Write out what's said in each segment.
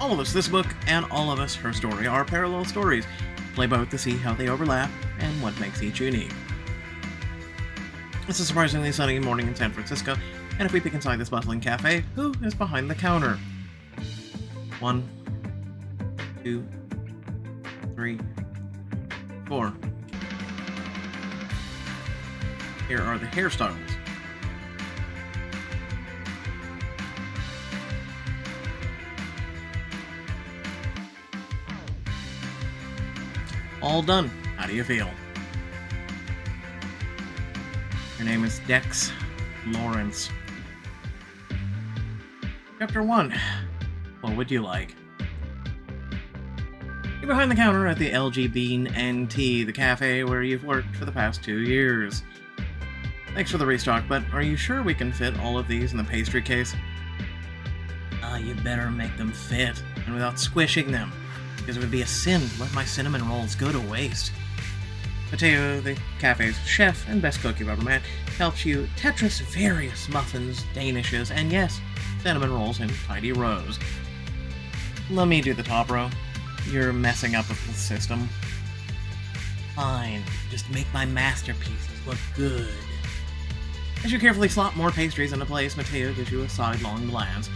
All of Us This Book and All of Us Her Story are parallel stories. Play both to see how they overlap and what makes each unique. It's a surprisingly sunny morning in San Francisco, and if we peek inside this bustling cafe, who is behind the counter? 1, 2, 3, 4. Here are the hairstyles. All done. How do you feel? Your name is Dex Lawrence. Chapter 1. What would you like? You're behind the counter at the LG Bean and Tea, the cafe where you've worked for the past 2 years. Thanks for the restock, but are you sure we can fit all of these in the pastry case? You better make them fit, and without squishing them, because it would be a sin to let my cinnamon rolls go to waste. Mateo, the cafe's chef and best cook you've ever met, helps you Tetris various muffins, danishes, and yes, cinnamon rolls in tidy rows. Let me do the top row. You're messing up with the system. Fine, just make my masterpieces look good. As you carefully slot more pastries into place, Mateo gives you a sidelong glance.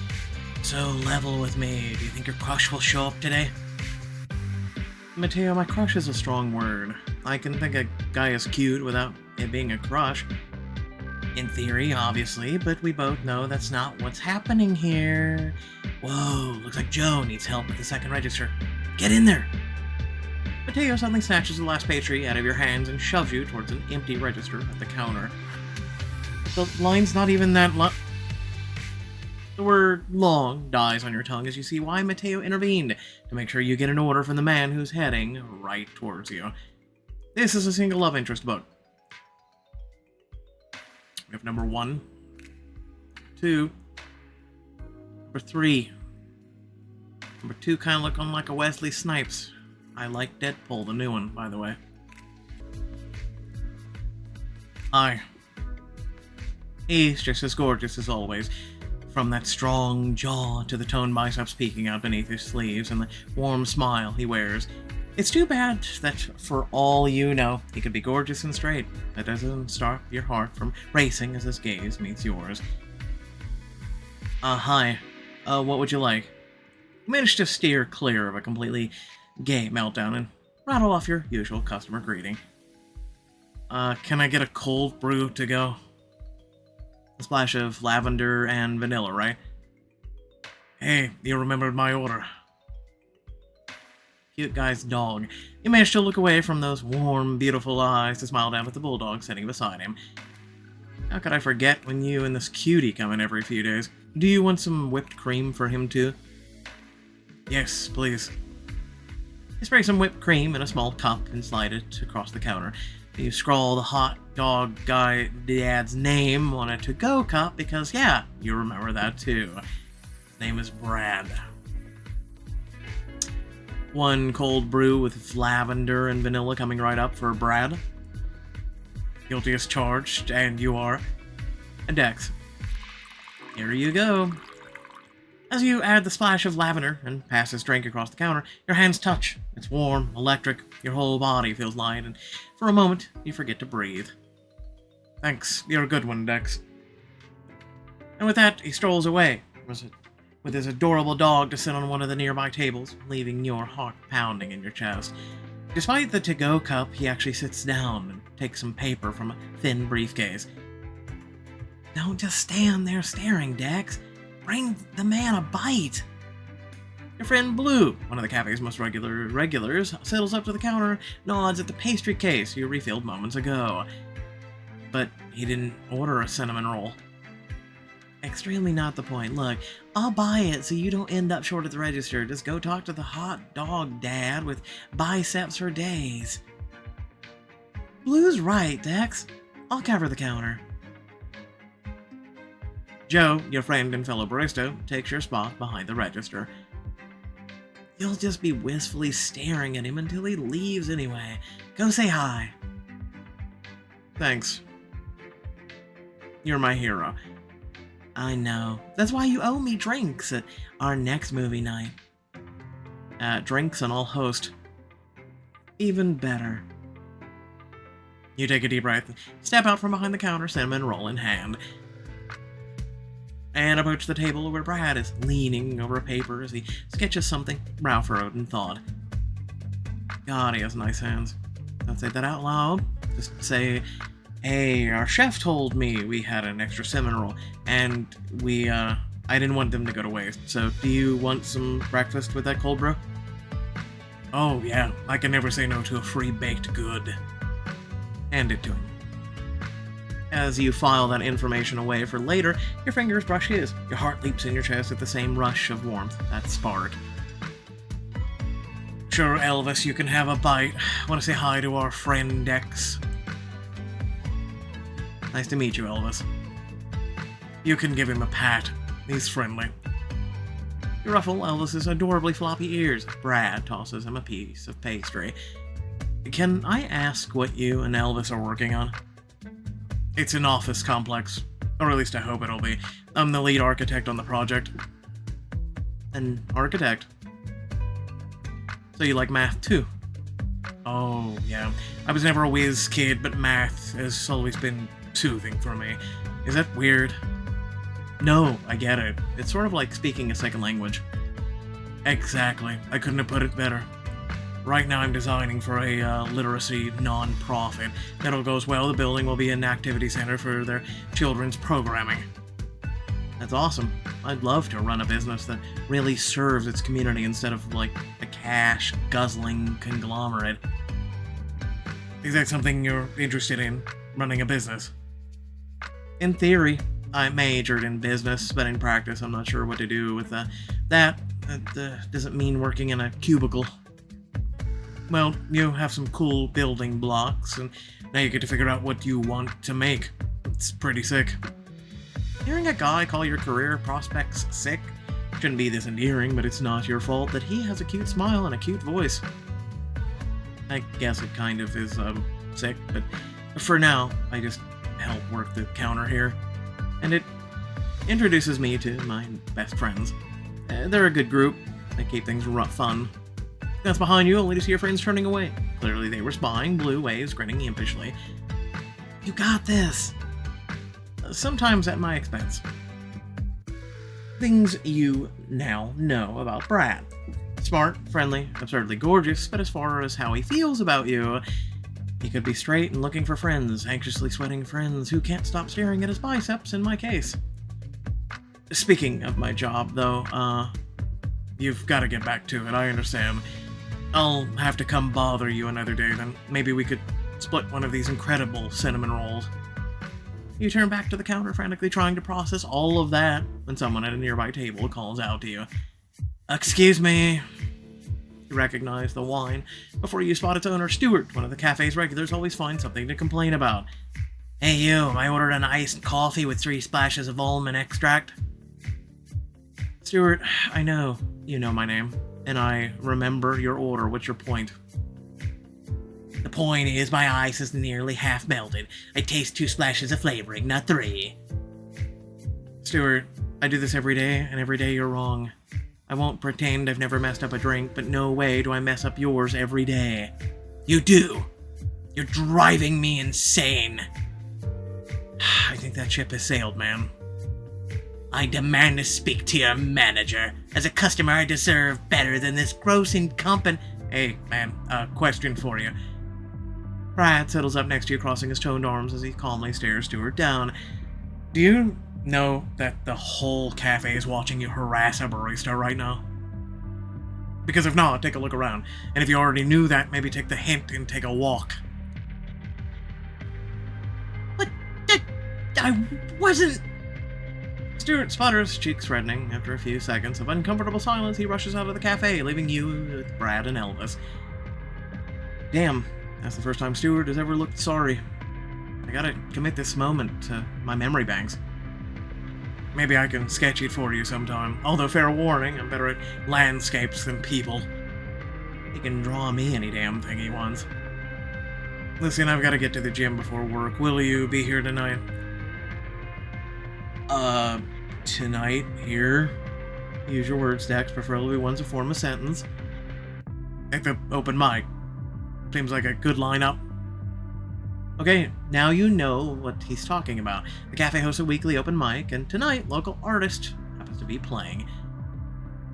So level with me. Do you think your crush will show up today? Mateo, my crush is a strong word. I can think a guy is cute without it being a crush. In theory, obviously, but we both know that's not what's happening here. Whoa, looks like Joe needs help with the second register. Get in there! Mateo suddenly snatches the last pastry out of your hands and shoves you towards an empty register at the counter. The line's not even that long. The word long dies on your tongue as you see why Mateo intervened, to make sure you get an order from the man who's heading right towards you. This is a single love interest book. We have number 1, 2, number 3. Number 2 kind of looking like a Wesley Snipes. I like Deadpool, the new one, by the way. Hi. He's just as gorgeous as always. From that strong jaw to the toned biceps peeking out beneath his sleeves and the warm smile he wears. It's too bad that, for all you know, he could be gorgeous and straight. That doesn't stop your heart from racing as his gaze meets yours. Hi. What would you like? You managed to steer clear of a completely gay meltdown and rattle off your usual customer greeting. Can I get a cold brew to go? A splash of lavender and vanilla, right? Hey, you remembered my order. Cute guy's dog. He managed to look away from those warm, beautiful eyes to smile down at the bulldog sitting beside him. How could I forget when you and this cutie come in every few days? Do you want some whipped cream for him too? Yes, please. You spray some whipped cream in a small cup and slide it across the counter. You scrawl the hot dog guy dad's name on a to-go cup because, yeah, you remember that too. His name is Brad. 1 cold brew with lavender and vanilla coming right up for Brad. Guilty as charged, and you are. And Dex. Here you go. As you add the splash of lavender and pass his drink across the counter, your hands touch. It's warm, electric, your whole body feels light, and for a moment, you forget to breathe. Thanks, you're a good one, Dex. And with that, he strolls away, with his adorable dog to sit on one of the nearby tables, leaving your heart pounding in your chest. Despite the to-go cup, he actually sits down and takes some paper from a thin briefcase. Don't just stand there staring, Dex. Bring the man a bite. Your friend Blue, one of the cafe's most regulars, settles up to the counter, nods at the pastry case you refilled moments ago. But he didn't order a cinnamon roll. Extremely not the point. Look, I'll buy it so you don't end up short at the register. Just go talk to the hot dog dad with biceps for days. Blue's right, Dex. I'll cover the counter. Joe, your friend and fellow barista, takes your spot behind the register. You'll just be wistfully staring at him until he leaves anyway. Go say hi. Thanks. You're my hero. I know. That's why you owe me drinks at our next movie night. Drinks and I'll host. Even better. You take a deep breath, step out from behind the counter, cinnamon roll in hand, and approach the table where Brad is leaning over a paper as he sketches something, brow furrowed in thought. God, he has nice hands. Don't say that out loud. Just say, hey, our chef told me we had an extra cinnamon roll, and I didn't want them to go to waste, so do you want some breakfast with that cold brew? Oh yeah, I can never say no to a free baked good. Hand it to him. As you file that information away for later, your fingers brush his. Your heart leaps in your chest at the same rush of warmth, that spark. Sure, Elvis, you can have a bite. Want to say hi to our friend Dex? Nice to meet you, Elvis. You can give him a pat. He's friendly. You ruffle Elvis's adorably floppy ears. Brad tosses him a piece of pastry. Can I ask what you and Elvis are working on? It's an office complex. Or at least I hope it'll be. I'm the lead architect on the project. An architect? So you like math too? Oh, yeah. I was never a whiz kid, but math has always been soothing for me. Is that weird? No, I get it. It's sort of like speaking a second language. Exactly. I couldn't have put it better. Right now I'm designing for a literacy non-profit. If all goes well, the building will be an activity center for their children's programming. That's awesome. I'd love to run a business that really serves its community instead of like a cash-guzzling conglomerate. Is that something you're interested in, running a business? In theory. I majored in business, but in practice I'm not sure what to do with that. That doesn't mean working in a cubicle. Well, you have some cool building blocks, and now you get to figure out what you want to make. It's pretty sick. Hearing a guy call your career prospects sick shouldn't be this endearing, but it's not your fault that he has a cute smile and a cute voice. I guess it kind of is, sick, but for now, I just help work the counter here. And it introduces me to my best friends. They're a good group. They keep things fun. That's behind you, only to see your friends turning away. Clearly they were spying, blue waves, grinning impishly. You got this! Sometimes at my expense. Things you now know about Brad. Smart, friendly, absurdly gorgeous, but as far as how he feels about you, he could be straight and looking for friends, anxiously sweating friends who can't stop staring at his biceps in my case. Speaking of my job, though, you've got to get back to it, I understand. I'll have to come bother you another day, then maybe we could split one of these incredible cinnamon rolls. You turn back to the counter, frantically trying to process all of that, when someone at a nearby table calls out to you. Excuse me. You recognize the whine before you spot its owner, Stuart. One of the cafe's regulars always finds something to complain about. Hey you, I ordered an iced coffee with 3 splashes of almond extract. Stuart, I know you know my name, and I remember your order. What's your point? The point is, my ice is nearly half melted. I taste 2 splashes of flavoring, not 3. Stuart, I do this every day, and every day you're wrong. I won't pretend I've never messed up a drink, but no way do I mess up yours every day. You do! You're driving me insane! I think that ship has sailed, man. I demand to speak to your manager. As a customer, I deserve better than this gross incompetent... Hey, man, question for you. Brad settles up next to you, crossing his toned arms as he calmly stares Stuart down. Do you know that the whole cafe is watching you harass a barista right now? Because if not, take a look around. And if you already knew that, maybe take the hint and take a walk. But I wasn't... Stuart sputters, cheeks reddening. After a few seconds of uncomfortable silence, he rushes out of the cafe, leaving you with Brad and Elvis. Damn, that's the first time Stuart has ever looked sorry. I gotta commit this moment to my memory banks. Maybe I can sketch it for you sometime. Although, fair warning, I'm better at landscapes than people. He can draw me any damn thing he wants. Listen, I've gotta get to the gym before work. Will you be here tonight? Tonight? Here? Use your words, Dex, preferably ones that form a sentence. At the open mic. Seems like a good lineup. Okay, now you know what he's talking about. The cafe hosts a weekly open mic, and tonight, local artist happens to be playing.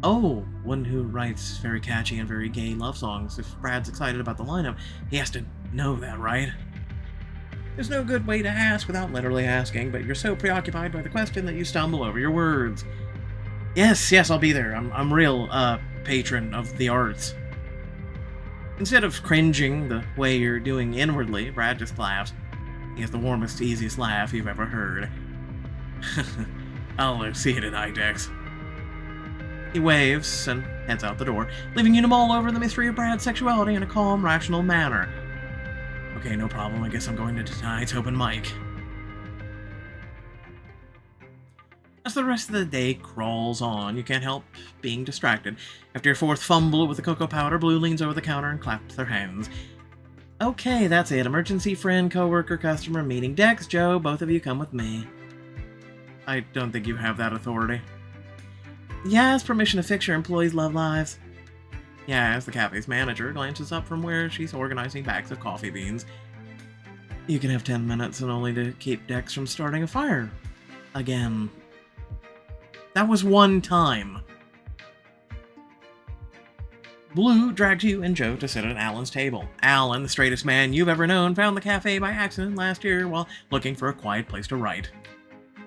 Oh, one who writes very catchy and very gay love songs. If Brad's excited about the lineup, he has to know that, right? There's no good way to ask without literally asking, but you're so preoccupied by the question that you stumble over your words. Yes, I'll be there. I'm real, patron of the arts. Instead of cringing the way you're doing inwardly, Brad just laughs. He has the warmest, easiest laugh you've ever heard. I'll see you tonight, Dex. He waves and heads out the door, leaving you to mull over the mystery of Brad's sexuality in a calm, rational manner. Okay, no problem. I guess I'm going to tonight's open mic. As the rest of the day crawls on, you can't help being distracted. After your fourth fumble with the cocoa powder, Blue leans over the counter and claps their hands. Okay, that's it. Emergency friend, coworker, customer, meeting. Dex, Joe, both of you come with me. I don't think you have that authority. Yes, permission to fix your employees' love lives. Yes, the cafe's manager glances up from where she's organizing bags of coffee beans. You can have 10 minutes and only to keep Dex from starting a fire. Again. That was one time. Blue drags you and Joe to sit at Alan's table. Alan, the straightest man you've ever known, found the cafe by accident last year while looking for a quiet place to write.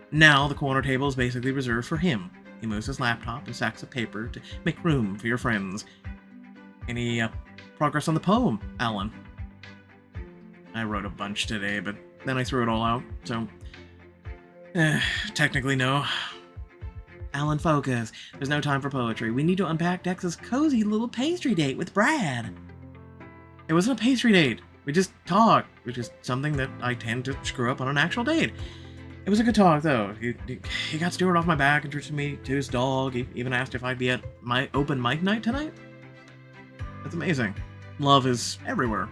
Now the corner table is basically reserved for him. He moves his laptop and stacks of paper to make room for your friends. Any progress on the poem, Alan? I wrote a bunch today, but then I threw it all out, so... technically no. Alan, focus. There's no time for poetry. We need to unpack Dex's cozy little pastry date with Brad. It wasn't a pastry date. We just talked, which is something that I tend to screw up on an actual date. It was a good talk, though. He got Stuart off my back, introduced me to his dog. He even asked if I'd be at my open mic night tonight. That's amazing. Love is everywhere.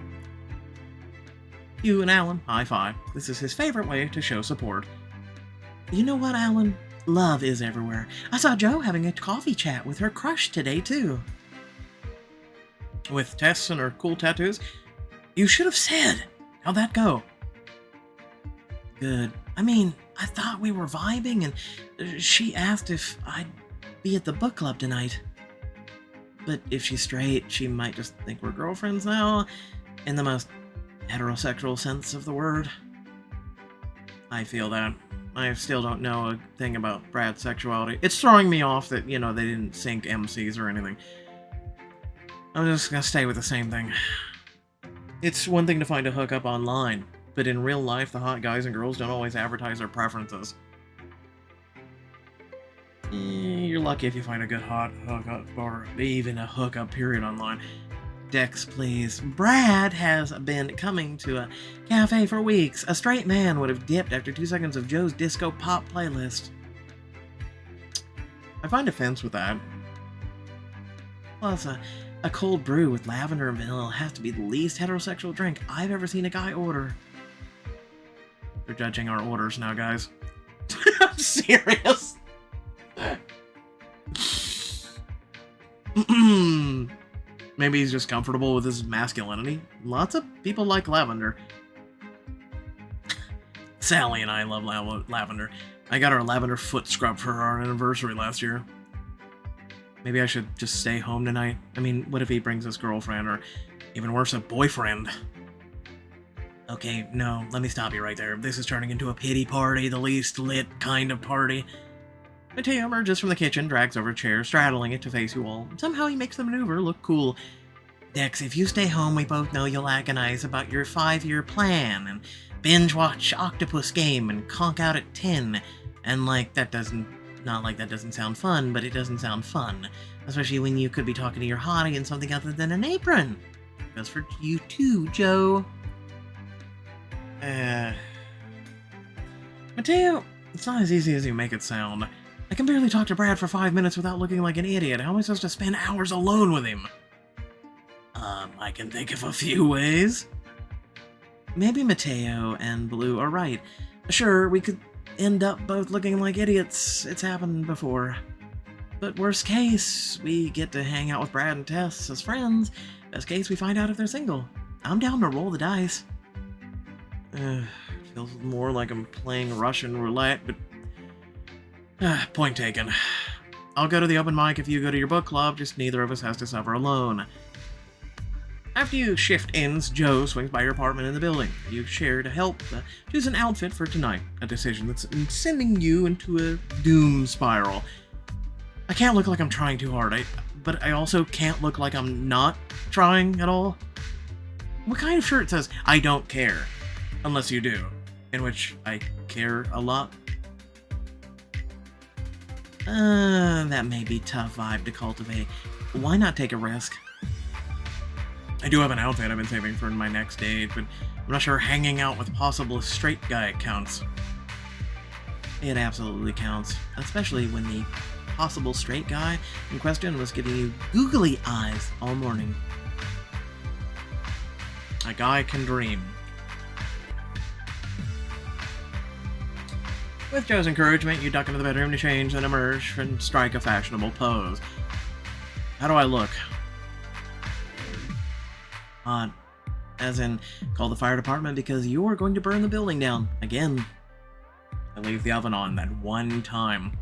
You and Alan, high five. This is his favorite way to show support. You know what, Alan? Love is everywhere. I saw Jo having a coffee chat with her crush today, too. With Tess and her cool tattoos? You should have said. How'd that go? Good. I mean, I thought we were vibing, and she asked if I'd be at the book club tonight. But if she's straight, she might just think we're girlfriends now, in the most heterosexual sense of the word. I feel that. I still don't know a thing about Brad's sexuality. It's throwing me off that, they didn't sync MCs or anything. I'm just gonna stay with the same thing. It's one thing to find a hookup online, but in real life, the hot guys and girls don't always advertise their preferences. You're lucky if you find a good hot hookup, or even a hookup period online. Dex, please. Brad has been coming to a cafe for weeks. A straight man would have dipped after 2 seconds of Joe's disco pop playlist. I find offense with that. Plus, a cold brew with lavender and vanilla has to be the least heterosexual drink I've ever seen a guy order. They're judging our orders now, guys. I'm serious. Maybe he's just comfortable with his masculinity. Lots of people like lavender. Sally and I love lavender. I got our lavender foot scrub for our anniversary last year. Maybe I should just stay home tonight. I mean, what if he brings his girlfriend, or even worse, a boyfriend? Okay, no, let me stop you right there. This is turning into a pity party, the least lit kind of party. Mateo emerges from the kitchen, drags over a chair, straddling it to face you all. Somehow he makes the maneuver look cool. Dex, if you stay home, we both know you'll agonize about your 5-year plan, and binge-watch Octopus Game, and conk out at 10. And not like that doesn't sound fun, but it doesn't sound fun. Especially when you could be talking to your hottie in something other than an apron. Goes for you too, Joe. Mateo, it's not as easy as you make it sound. I can barely talk to Brad for 5 minutes without looking like an idiot. How am I supposed to spend hours alone with him? I can think of a few ways. Maybe Mateo and Blue are right. Sure, we could end up both looking like idiots. It's happened before. But worst case, we get to hang out with Brad and Tess as friends. Best case, we find out if they're single. I'm down to roll the dice. It feels more like I'm playing Russian roulette, but... point taken. I'll go to the open mic if you go to your book club, just neither of us has to suffer alone. After you shift ends, Joe swings by your apartment in the building. You share to help choose an outfit for tonight, a decision that's sending you into a doom spiral. I can't look like I'm trying too hard, but I also can't look like I'm not trying at all. What kind of shirt says, I don't care? Unless you do, in which I care a lot. That may be a tough vibe to cultivate. Why not take a risk? I do have an outfit I've been saving for my next date, but I'm not sure hanging out with a possible straight guy counts. It absolutely counts, especially when the possible straight guy in question was giving you googly eyes all morning. A guy can dream. With Joe's encouragement, you duck into the bedroom to change, then emerge and strike a fashionable pose. How do I look? As in, call the fire department because you're going to burn the building down. Again. I leave the oven on that one time.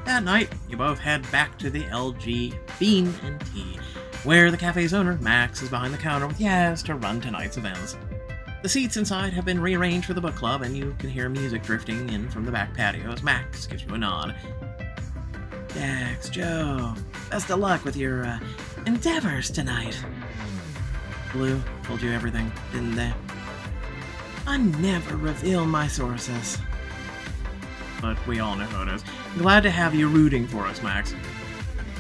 That night, you both head back to the LG Bean and Tea, where the cafe's owner, Max, is behind the counter with Yaz to run tonight's events. The seats inside have been rearranged for the book club, and you can hear music drifting in from the back patio as Max gives you a nod. Dax, Joe, best of luck with your, endeavors tonight. Blue told you everything, didn't they? I never reveal my sources. But we all know who it is. Glad to have you rooting for us, Max.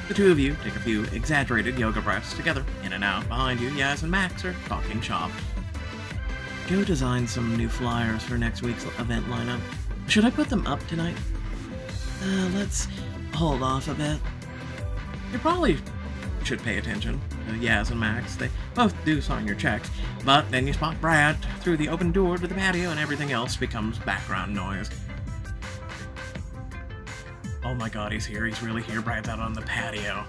The two of you take a few exaggerated yoga breaths together, in and out. Behind you, Yaz and Max are talking shop. Joe designed some new flyers for next week's event lineup. Should I put them up tonight? Let's hold off a bit. You probably should pay attention to Yaz and Max. They both do sign your checks, but then you spot Brad through the open door to the patio and everything else becomes background noise. Oh my god, he's here. He's really here. Brad's out on the patio.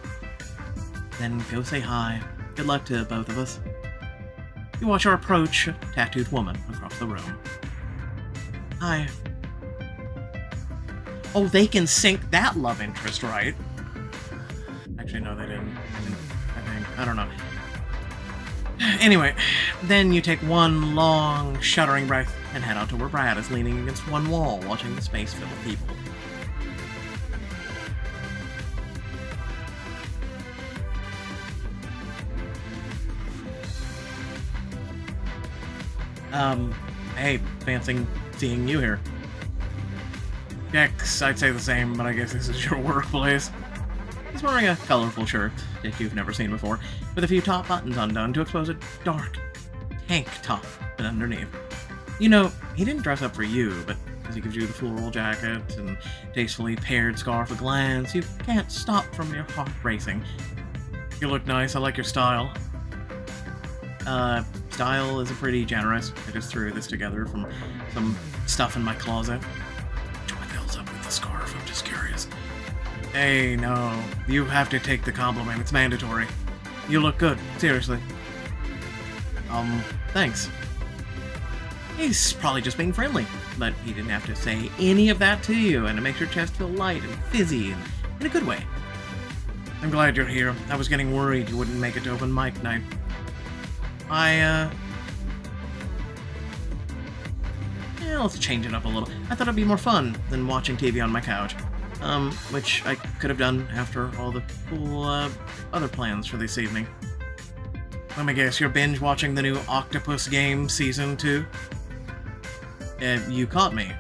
Then go say hi. Good luck to both of us. You watch her approach a tattooed woman across the room. Hi. Oh, they can sync that love interest, right? Actually, no, they didn't. I think. I don't know. Anyway, then you take one long, shuddering breath and head out to where Brad is leaning against one wall, watching the space fill with people. Hey, fancy seeing you here. Dex, I'd say the same, but I guess this is your workplace. He's wearing a colorful shirt that you've never seen before, with a few top buttons undone to expose a dark tank top underneath. You know, he didn't dress up for you, but as he gives you the floral jacket and tastefully paired scarf a glance, you can't stop from your heart racing. You look nice, I like your style. Style is pretty generous. I just threw this together from some stuff in my closet. Which one fills up with the scarf? I'm just curious. Hey, no. You have to take the compliment. It's mandatory. You look good. Seriously. Thanks. He's probably just being friendly, but he didn't have to say any of that to you, and it makes your chest feel light and fizzy, and in a good way. I'm glad you're here. I was getting worried you wouldn't make it to open mic night. Let's change it up a little. I thought it'd be more fun than watching TV on my couch. Which I could have done after all the cool, other plans for this evening. Let me guess, you're binge watching the new Octopus Game Season 2? You caught me.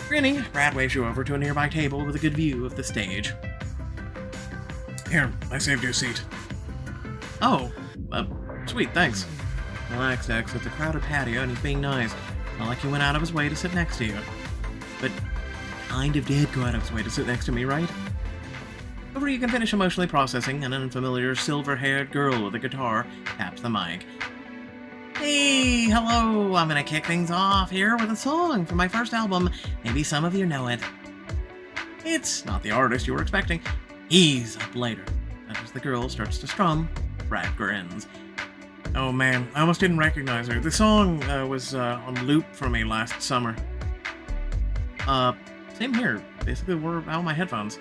Grinning, Brad waves you over to a nearby table with a good view of the stage. Here, I saved you a seat. Oh, sweet, thanks. Relax, Dex. It's a crowded patio and he's being nice. Not like he went out of his way to sit next to you. But kind of did go out of his way to sit next to me, right? Over you can finish emotionally processing, an unfamiliar silver-haired girl with a guitar taps the mic. Hey, hello! I'm gonna kick things off here with a song from my first album. Maybe some of you know it. It's not the artist you were expecting. He's up later. And as the girl starts to strum, Brad grins. Oh man, I almost didn't recognize her. The song was on loop for me last summer. Same here. Basically, were out my headphones.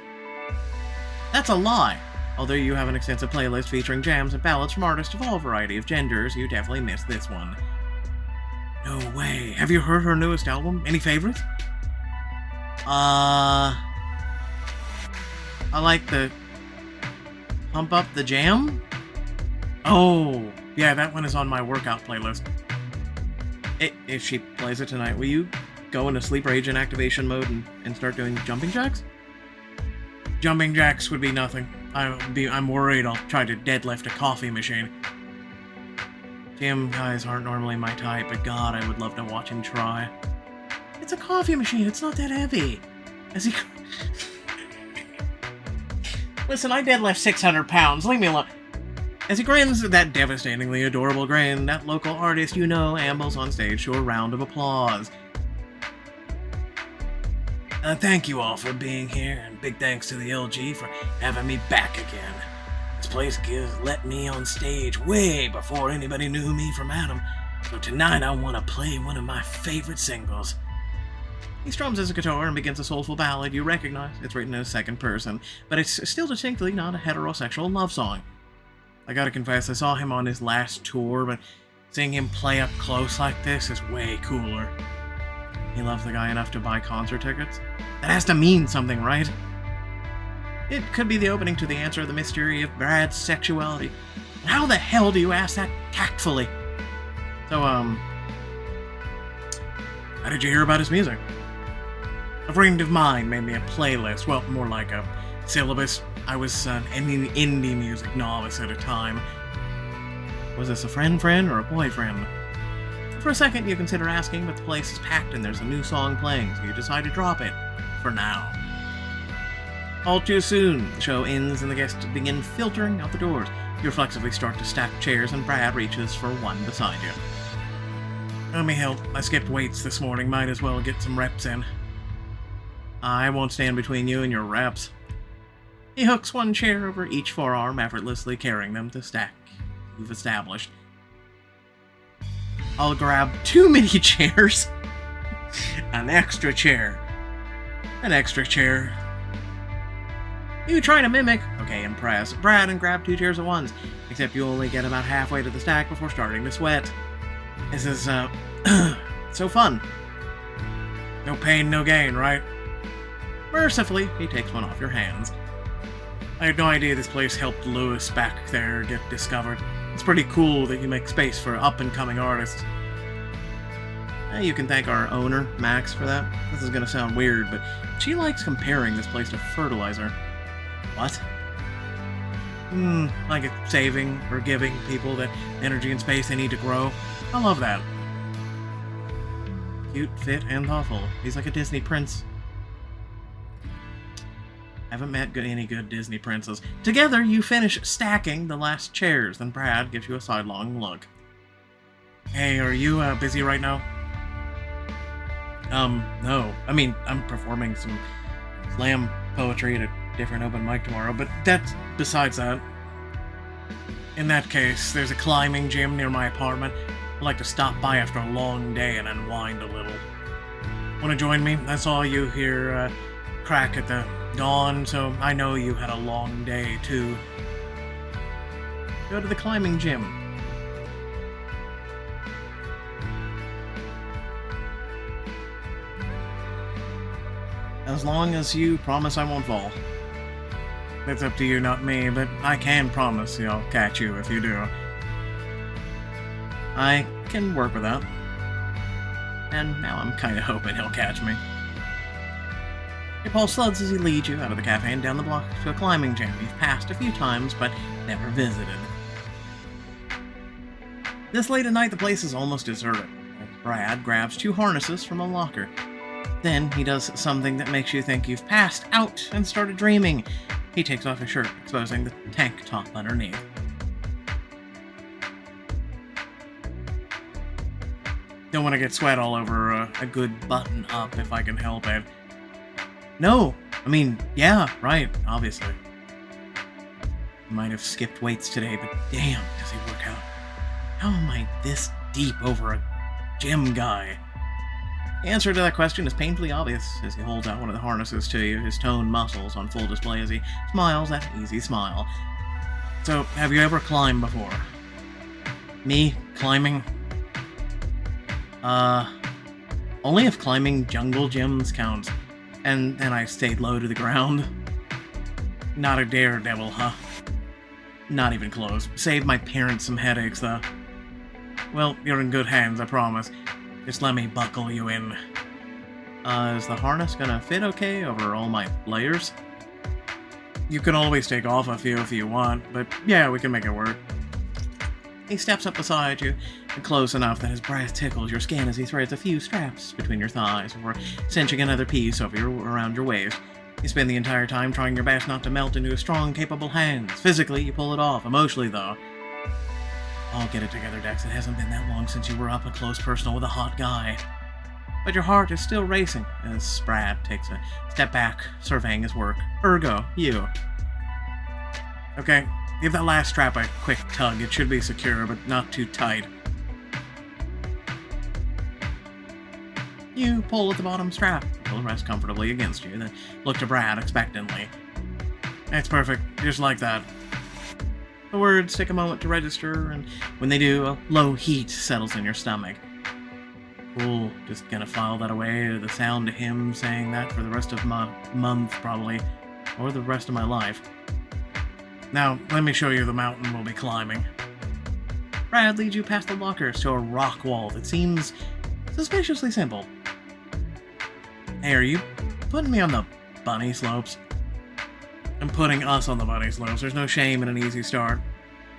That's a lie! Although you have an extensive playlist featuring jams and ballads from artists of all variety of genders, you definitely missed this one. No way. Have you heard her newest album? Any favorites? I like the Pump Up the Jam? Oh, yeah, that one is on my workout playlist. If she plays it tonight, will you go into sleeper agent activation mode and start doing jumping jacks? Jumping jacks would be nothing. I'm worried I'll try to deadlift a coffee machine. Gym guys aren't normally my type, but God, I would love to watch him try. It's a coffee machine, it's not that heavy. As he... Listen, I deadlift 600 pounds, leave me alone. As he grins that devastatingly adorable grin, that local artist you know ambles on stage to a round of applause. Thank you all for being here, and big thanks to the LG for having me back again. This place let me on stage way before anybody knew me from Adam, so tonight I want to play one of my favorite singles. He strums his guitar and begins a soulful ballad you recognize. It's written in a second person, but it's still distinctly not a heterosexual love song. I gotta confess, I saw him on his last tour, but seeing him play up close like this is way cooler. He loves the guy enough to buy concert tickets? That has to mean something, right? It could be the opening to the answer to the mystery of Brad's sexuality. How the hell do you ask that tactfully? So, how did you hear about his music? A friend of mine made me a playlist, well, more like a syllabus. I was an indie music novice at a time. Was this a friend or a boyfriend? For a second, you consider asking, but the place is packed and there's a new song playing, so you decide to drop it. For now. All too soon, the show ends and the guests begin filtering out the doors. You reflexively start to stack chairs and Brad reaches for one beside you. Let me help. I skipped weights this morning. Might as well get some reps in. I won't stand between you and your reps. He hooks one chair over each forearm, effortlessly carrying them to stack you've established. I'll grab 2 mini chairs. An extra chair. An extra chair. You try to mimic, okay, impress, Brad and grab 2 chairs at once, except you only get about halfway to the stack before starting to sweat. This is, so fun. No pain, no gain, right? Mercifully, he takes one off your hands. I had no idea this place helped Lewis back there get discovered. It's pretty cool that you make space for up-and-coming artists. You can thank our owner, Max, for that. This is gonna sound weird, but she likes comparing this place to fertilizer. What? Like it's saving or giving people that energy and space they need to grow. I love that. Cute, fit, and thoughtful. He's like a Disney prince. Haven't met any good Disney princes. Together, you finish stacking the last chairs, then Brad gives you a sidelong look. Hey, are you busy right now? No. I mean, I'm performing some slam poetry at a different open mic tomorrow, but that's besides that. In that case, there's a climbing gym near my apartment. I'd like to stop by after a long day and unwind a little. Want to join me? I saw you here crack at the dawn, so I know you had a long day, too. Go to the climbing gym. As long as you promise I won't fall. It's up to you, not me, but I can promise I'll catch you if you do. I can work with that. And now I'm kinda hoping he'll catch me. Your pulse slugs as he leads you out of the cafe and down the block to a climbing gym you've passed a few times but never visited. This late at night, the place is almost deserted. Brad grabs 2 harnesses from a locker. Then he does something that makes you think you've passed out and started dreaming. He takes off his shirt, exposing the tank top underneath. Don't want to get sweat all over a good button up if I can help it. No! I mean, yeah, right, obviously. Might have skipped weights today, but damn, does he work out. How am I this deep over a gym guy? The answer to that question is painfully obvious as he holds out one of the harnesses to you, his toned muscles on full display as he smiles that easy smile. So, have you ever climbed before? Me? Climbing? Only if climbing jungle gyms counts. And then I stayed low to the ground. Not a daredevil, huh? Not even close. Saved my parents some headaches, though. Well, you're in good hands, I promise. Just let me buckle you in. Is the harness gonna fit okay over all my layers? You can always take off a few if you want, but yeah, we can make it work. He steps up beside you, and close enough that his breath tickles your skin as he threads a few straps between your thighs before cinching another piece around your waist. You spend the entire time trying your best not to melt into his strong, capable hands. Physically, you pull it off. Emotionally, though, I'll get it together, Dex. It hasn't been that long since you were up and close personal with a hot guy. But your heart is still racing as Sprad takes a step back, surveying his work. Ergo, you. Okay, give that last strap a quick tug. It should be secure, but not too tight. You pull at the bottom strap. It'll rest comfortably against you, then look to Brad expectantly. That's perfect, just like that. The words take a moment to register, and when they do, a low heat settles in your stomach. Cool, just gonna file that away to the sound of him saying that for the rest of my month, probably. Or the rest of my life. Now, let me show you the mountain we'll be climbing. Brad leads you past the lockers to a rock wall that seems suspiciously simple. Hey, are you putting me on the bunny slopes? I'm putting us on the bunny slopes. There's no shame in an easy start.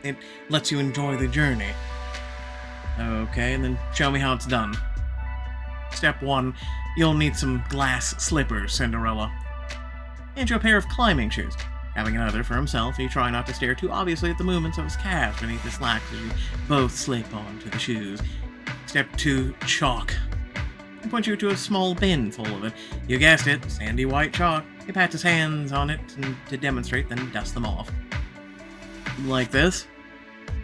It lets you enjoy the journey. Okay, and then show me how it's done. Step 1, you'll need some glass slippers, Cinderella. And you a pair of climbing shoes. Having another for himself, you try not to stare too obviously at the movements of his calves beneath his slacks as you both slip onto the shoes. Step 2, chalk. He points you to a small bin full of it. You guessed it, sandy white chalk. He pats his hands on it to demonstrate, then dusts them off. Like this?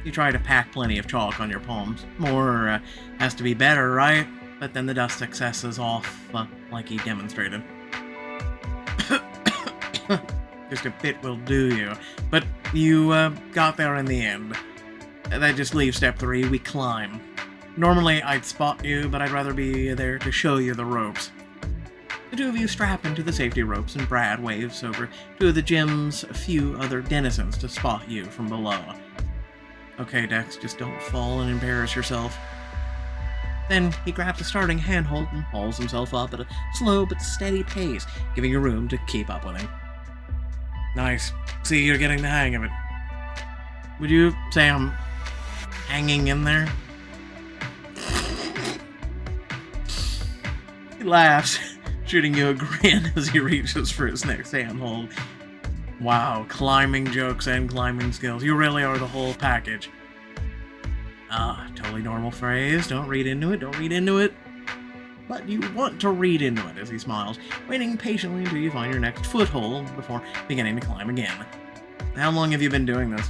You try to pack plenty of chalk on your palms. More has to be better, right? But then the dust excesses off, like he demonstrated. Just a bit will do you. But you got there in the end. That just leaves step 3, we climb. Normally I'd spot you, but I'd rather be there to show you the ropes. The two of you strap into the safety ropes, and Brad waves over two of the gym's few other denizens to spot you from below. Okay, Dex, just don't fall and embarrass yourself. Then he grabs a starting handhold and hauls himself up at a slow but steady pace, giving you room to keep up with him. Nice. See, you're getting the hang of it. Would you say I'm hanging in there? He laughs, shooting you a grin as he reaches for his next handhold. Wow, climbing jokes and climbing skills. You really are the whole package. Totally normal phrase. Don't read into it, don't read into it. But you want to read into it as he smiles, waiting patiently until you find your next foothold before beginning to climb again. How long have you been doing this?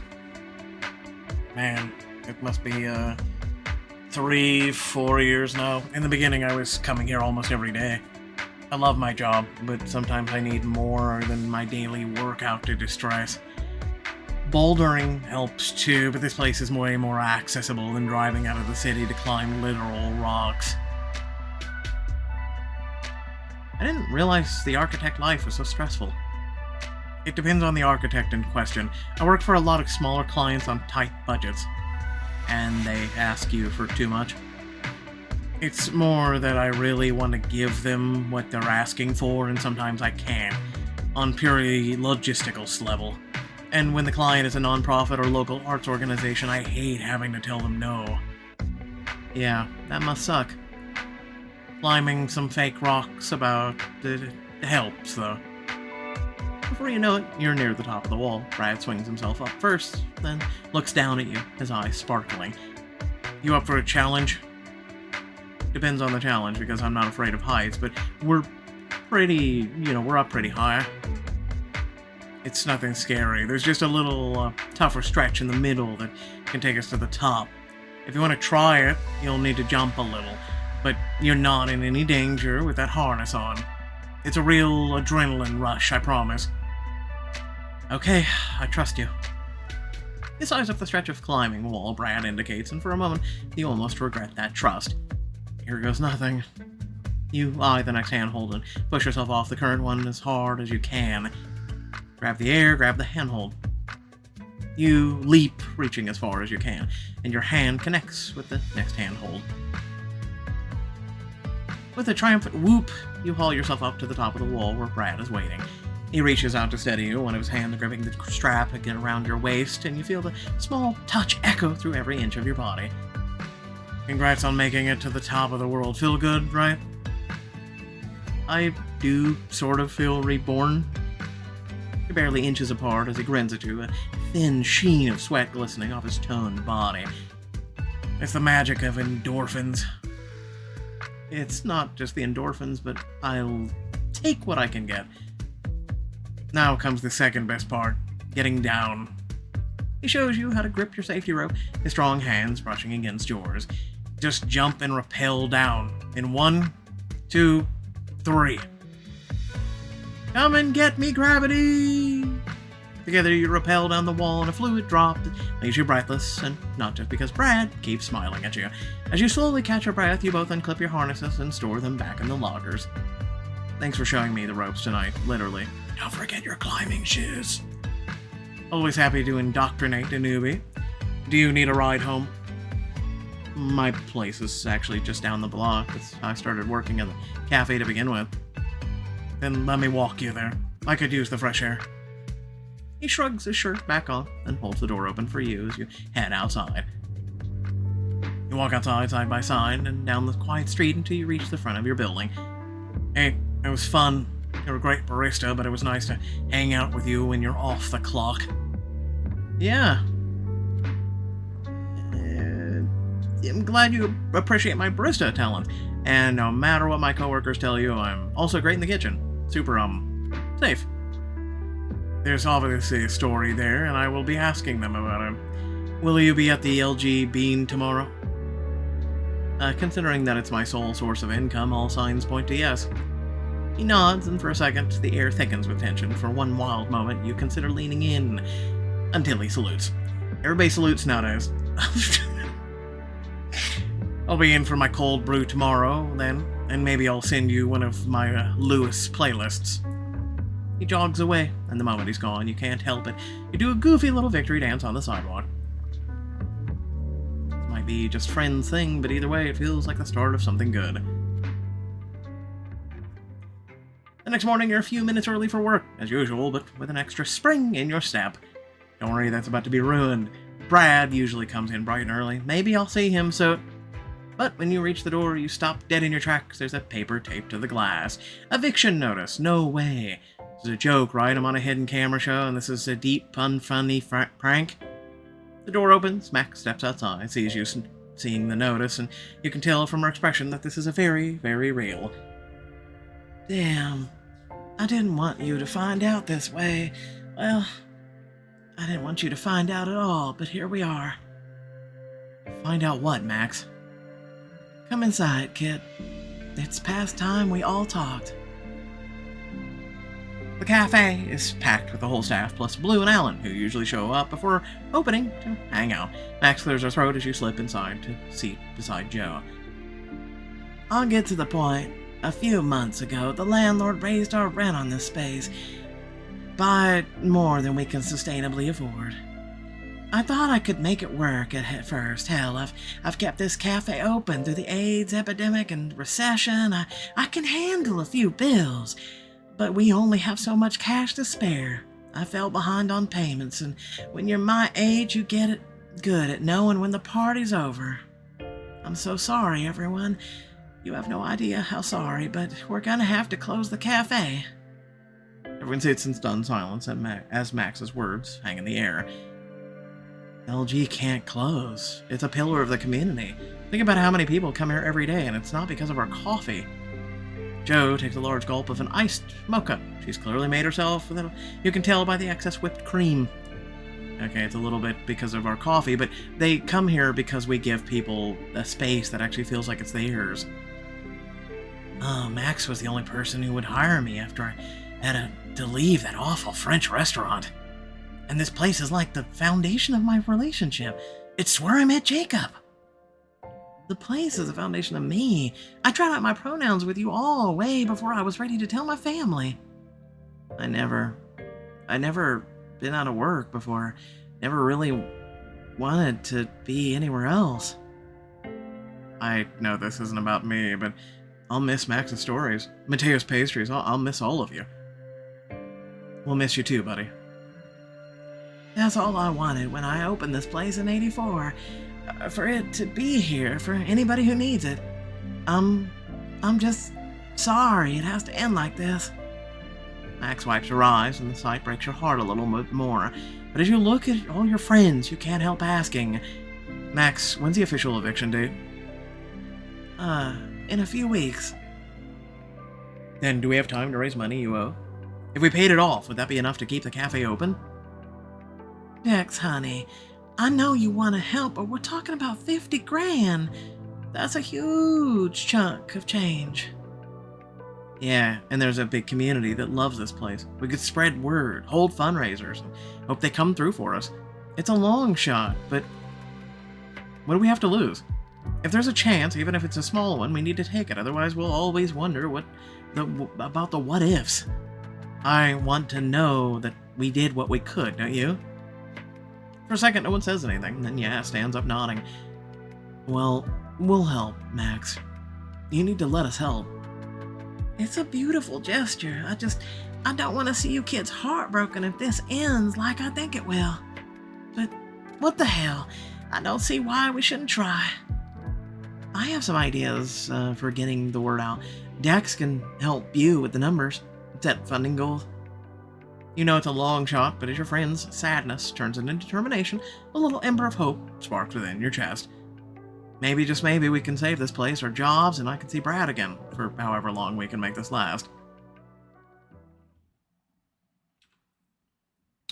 Man, it must be, 3-4 years now. In the beginning, I was coming here almost every day. I love my job, but sometimes I need more than my daily workout to distress. Bouldering helps too, but this place is way more accessible than driving out of the city to climb literal rocks. I didn't realize the architect life was so stressful. It depends on the architect in question. I work for a lot of smaller clients on tight budgets, and they ask you for too much. It's more that I really want to give them what they're asking for, and sometimes I can't, on purely logistical level. And when the client is a non-profit or local arts organization, I hate having to tell them no. Yeah, that must suck. Climbing some fake rocks it helps, though. Before you know it, you're near the top of the wall. Brad swings himself up first, then looks down at you, his eyes sparkling. You up for a challenge? Depends on the challenge, because I'm not afraid of heights, but we're pretty, we're up pretty high. It's nothing scary. There's just a little tougher stretch in the middle that can take us to the top. If you want to try it, you'll need to jump a little, but you're not in any danger with that harness on. It's a real adrenaline rush, I promise. Okay, I trust you. You size up the stretch of climbing wall Brad indicates, and for a moment, you almost regret that trust. Here goes nothing. You eye the next handhold and push yourself off the current one as hard as you can. Grab the air, grab the handhold. You leap, reaching as far as you can, and your hand connects with the next handhold. With a triumphant whoop, you haul yourself up to the top of the wall where Brad is waiting. He reaches out to steady you, one of his hands gripping the strap again around your waist, and you feel the small touch echo through every inch of your body. Congrats on making it to the top of the world. Feel good, right? I do sort of feel reborn. You're barely inches apart as he grins at you, a thin sheen of sweat glistening off his toned body. It's the magic of endorphins. It's not just the endorphins, but I'll take what I can get. Now comes the second best part, getting down. He shows you how to grip your safety rope, his strong hands brushing against yours. Just jump and rappel down in 1, 2, 3. Come and get me, gravity! Together you rappel down the wall and a fluid drop that leaves you breathless, and not just because Brad keeps smiling at you. As you slowly catch your breath, you both unclip your harnesses and store them back in the lockers. Thanks for showing me the ropes tonight, literally. Don't forget your climbing shoes. Always happy to indoctrinate a newbie. Do you need a ride home? My place is actually just down the block. I started working at the cafe to begin with. Then let me walk you there. I could use the fresh air. He shrugs his shirt back on and holds the door open for you as you head outside. You walk outside side by side and down the quiet street until you reach the front of your building. Hey, it was fun. You're a great barista, but it was nice to hang out with you when you're off the clock. Yeah. I'm glad you appreciate my barista talent. And no matter what my coworkers tell you, I'm also great in the kitchen. Super, safe. There's obviously a story there, and I will be asking them about it. Will you be at the LG Bean tomorrow? Considering that it's my sole source of income, all signs point to yes. He nods, and for a second, the air thickens with tension. For one wild moment, you consider leaning in, until he salutes. Everybody salutes nowadays. I'll be in for my cold brew tomorrow, then, and maybe I'll send you one of my Lewis playlists. He jogs away, and the moment he's gone, you can't help it. You do a goofy little victory dance on the sidewalk. This might be just friends thing, but either way, it feels like the start of something good. The next morning, you're a few minutes early for work, as usual, but with an extra spring in your step. Don't worry, that's about to be ruined. Brad usually comes in bright and early. Maybe I'll see him, so... But when you reach the door, you stop dead in your tracks. There's a paper taped to the glass. Eviction notice. No way. This is a joke, right? I'm on a hidden camera show, and this is a deep, unfunny prank. The door opens. Max steps outside, sees you seeing the notice, and you can tell from her expression that this is a very, very real. Damn. I didn't want you to find out this way. Well, I didn't want you to find out at all, but here we are. Find out what, Max? Come inside, kid. It's past time we all talked. The cafe is packed with the whole staff, plus Blue and Alan, who usually show up before opening to hang out. Max clears her throat as you slip inside to seat beside Joe. I'll get to the point. A few months ago, the landlord raised our rent on this space by more than we can sustainably afford. I thought I could make it work at first. Hell, I've kept this cafe open through the AIDS epidemic and recession. I can handle a few bills, but we only have so much cash to spare. I fell behind on payments, and when you're my age, you get it good at knowing when the party's over. I'm so sorry, everyone. You have no idea how sorry, but we're gonna have to close the cafe. Everyone sits in stunned silence as Max's words hang in the air. LG can't close. It's a pillar of the community. Think about how many people come here every day, and it's not because of our coffee. Joe takes a large gulp of an iced mocha. She's clearly made herself, you can tell by the excess whipped cream. Okay, it's a little bit because of our coffee, but they come here because we give people a space that actually feels like it's theirs. Max was the only person who would hire me after I had to leave that awful French restaurant. And this place is like the foundation of my relationship. It's where I met Jacob. The place is the foundation of me. I tried out my pronouns with you all way before I was ready to tell my family. I never been out of work before. Never really wanted to be anywhere else. I know this isn't about me, but I'll miss Max's stories. Mateo's pastries. I'll miss all of you. We'll miss you too, buddy. That's all I wanted when I opened this place in '84. For it to be here for anybody who needs it. I'm just sorry it has to end like this. Max wipes her eyes, and the sight breaks your heart a little bit more. But as you look at all your friends, you can't help asking, Max, when's the official eviction date? In a few weeks. Then do we have time to raise money you owe? If we paid it off, would that be enough to keep the cafe open? Dex, honey, I know you want to help, but we're talking about 50 grand. That's a huge chunk of change. Yeah, and there's a big community that loves this place. We could spread word, hold fundraisers, and hope they come through for us. It's a long shot, but what do we have to lose? If there's a chance, even if it's a small one, we need to take it. Otherwise, we'll always wonder about the what ifs. I want to know that we did what we could, don't you? For a second, no one says anything, then yeah, stands up nodding. Well, we'll help, Max. You need to let us help. It's a beautiful gesture. I don't want to see you kids heartbroken if this ends like I think it will. But what the hell? I don't see why we shouldn't try. I have some ideas for getting the word out. Dex can help you with the numbers, set funding goals. You know it's a long shot, but as your friend's sadness turns into determination, a little ember of hope sparks within your chest. Maybe, just maybe, we can save this place, our jobs, and I can see Brad again, for however long we can make this last.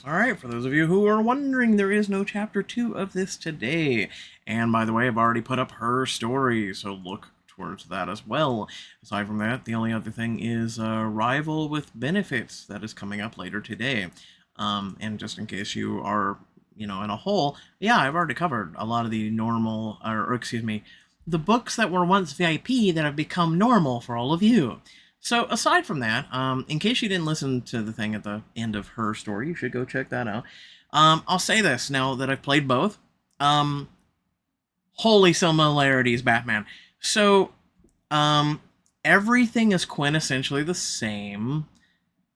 Alright, for those of you who are wondering, there is no chapter 2 of this today. And by the way, I've already put up her story, so look towards that as well. Aside from that, the only other thing is Rival with Benefits that is coming up later today. And just in case you are, in a hole, yeah, I've already covered a lot of the normal, the books that were once VIP that have become normal for all of you. So aside from that, in case you didn't listen to the thing at the end of her story, you should go check that out. I'll say this now that I've played both. Holy similarities, Batman. So, everything is quintessentially the same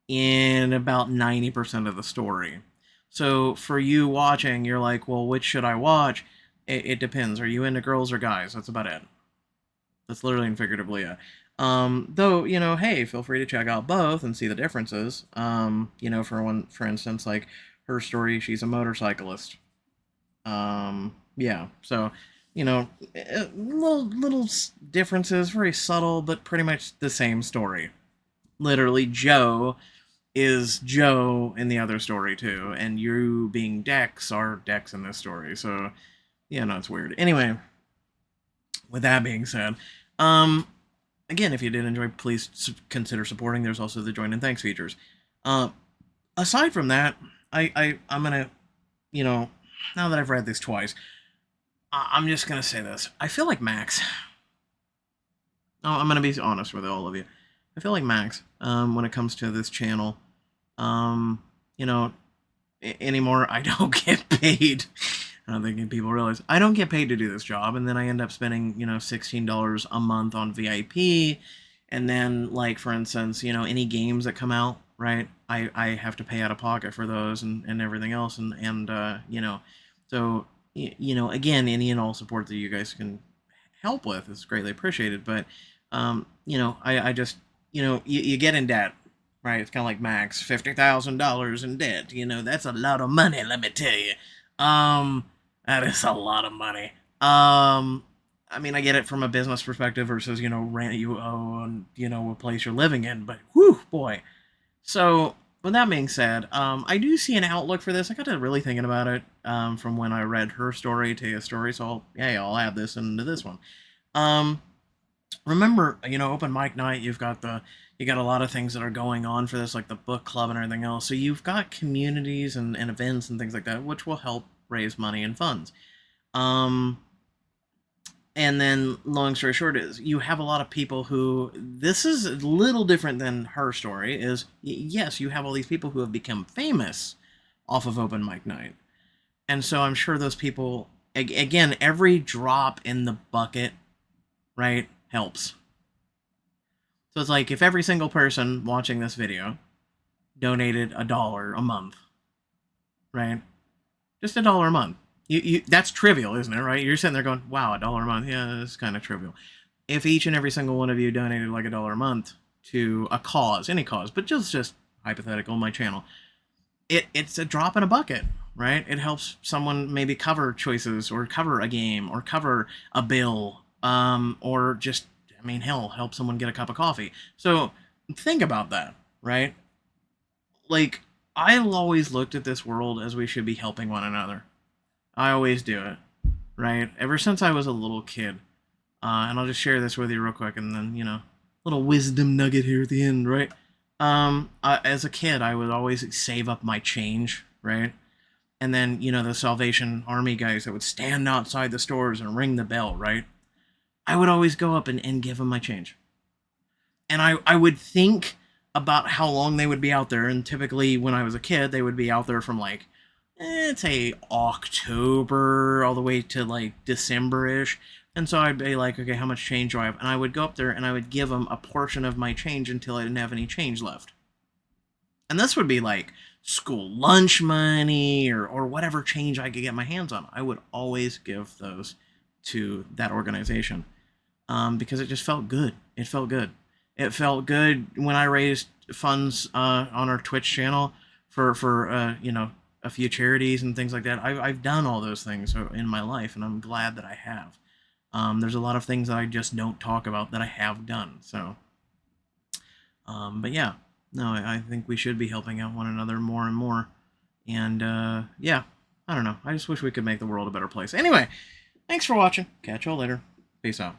in about 90% of the story. So, for you watching, you're like, well, which should I watch? It depends. Are you into girls or guys? That's about it. That's literally and figuratively it. Though, hey, feel free to check out both and see the differences. For instance, like, her story, she's a motorcyclist. Yeah, so... little differences, very subtle, but pretty much the same story. Literally, Joe is Joe in the other story, too, and you being Dex are Dex in this story, so, it's weird. Anyway, with that being said, again, if you did enjoy, please consider supporting. There's also the Join and Thanks features. Aside from that, I'm gonna, now that I've read this twice, I'm just going to say this. I feel like Max. I'm going to be honest with all of you. I feel like Max, when it comes to this channel, anymore, I don't get paid. I don't think people realize. I don't get paid to do this job, and then I end up spending, $16 a month on VIP, and then, like, for instance, any games that come out, right, I have to pay out of pocket for those and everything else, and so... again, any and all support that you guys can help with is greatly appreciated. But, I just, you get in debt, right? It's kind of like Max, $50,000 in debt. That's a lot of money, let me tell you. That is a lot of money. I mean, I get it from a business perspective versus, rent you owe and, a place you're living in, but whew, boy. So, with that being said, I do see an outlook for this. I got to really thinking about it from when I read her story, Taya's story, so I'll add this into this one. Um, Remember, open mic night, you got a lot of things that are going on for this, like the book club and everything else. So you've got communities and events and things like that, which will help raise money and funds. Um, and then, long story short, is you have a lot of people who this is a little different than her story. Is yes, you have all these people who have become famous off of open mic night, and so I'm sure those people again, every drop in the bucket, right, helps. So it's like if every single person watching this video donated $1 a month, right? Just $1 a month. That's trivial, isn't it? Right? You're sitting there going, "Wow, $1 a month? Yeah, that's kind of trivial." If each and every single one of you donated like $1 a month to a cause, any cause, but just hypothetical, my channel, it's a drop in a bucket, right? It helps someone maybe cover choices or cover a game or cover a bill, or just, I mean, hell, help someone get a cup of coffee. So think about that, right? Like, I've always looked at this world as we should be helping one another. I always do it, right? Ever since I was a little kid. And I'll just share this with you real quick, and then, little wisdom nugget here at the end, right? As a kid, I would always save up my change, right? And then, the Salvation Army guys that would stand outside the stores and ring the bell, right? I would always go up and give them my change. And I would think about how long they would be out there, and typically when I was a kid, they would be out there from like, say October all the way to like December-ish. And so I'd be like, okay, how much change do I have? And I would go up there and I would give them a portion of my change until I didn't have any change left. And this would be like school lunch money or whatever change I could get my hands on. I would always give those to that organization, because it just felt good. It felt good. It felt good when I raised funds on our Twitch channel for a few charities and things like that. I've done all those things in my life, and I'm glad that I have. There's a lot of things that I just don't talk about that I have done. So, but yeah, no, I think we should be helping out one another more and more. And yeah, I don't know. I just wish we could make the world a better place. Anyway, thanks for watching. Catch y'all later. Peace out.